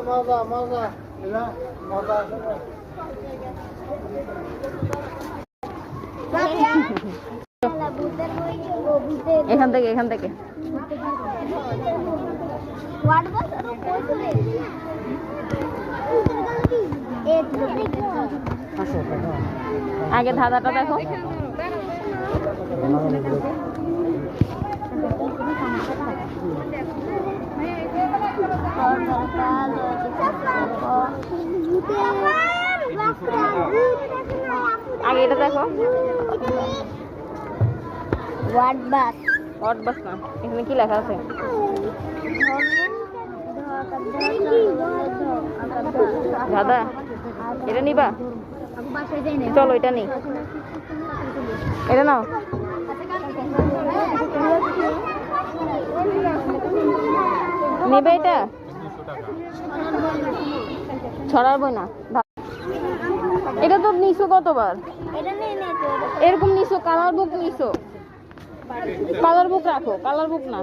মজা মজা মজা এখান থেকে আগে ধাঁধাটা দেখো। আগে এটা দেখো। ওয়াট বাস না, এখানে কি লেখা আছে? দাদা এটা নিবা? চলো এটা নি, এটা নাও। নিবে এটা? ছড়ার বই না, এটা তো নিছো কতবার? এরকম নিছো, কালার বুক নিছো। কালার বুক রাখো, কালার বুক না,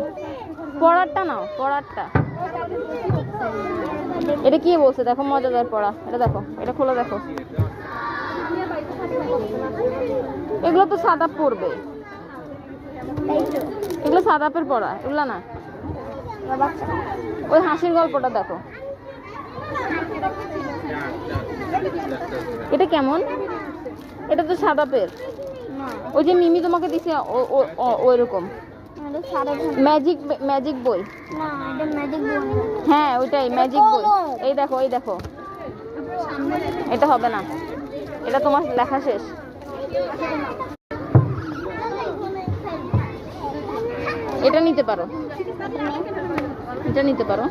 পড়ারটা নাও, পড়ারটা। এটা কি বলছে দেখো, মজাদার পড়া। এটা দেখো, এটা খোলো দেখো। এগুলো তো সাদা পড়বে, এগুলো সাদাপের পড়া, এগুলো না। ওই হাসির গল্পটা দেখো। এটা কেমন? এটা তো সাদাপের। ওই যে মিমি তোমাকে দিছে ওই রকম ম্যাজিক বই। হ্যাঁ ওইটাই ম্যাজিক বই। এই দেখো, এই দেখো, এটা হবে না, এটা তোমার লেখা শেষ। এটা নিতে পারো, এটা নিতে পারো।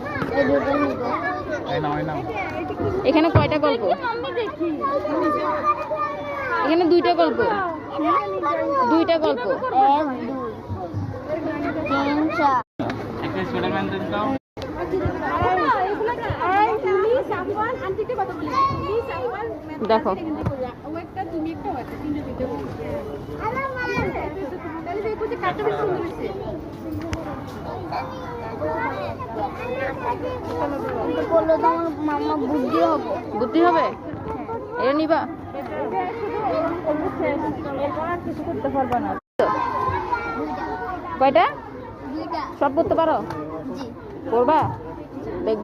এখানে কয়টা গল্প? এখানে দুইটা গল্প, দুইটা গল্প। দেখো বুদ্ধি হবে, এটা নিবা? কয়টা? সব করতে পারো? করবা?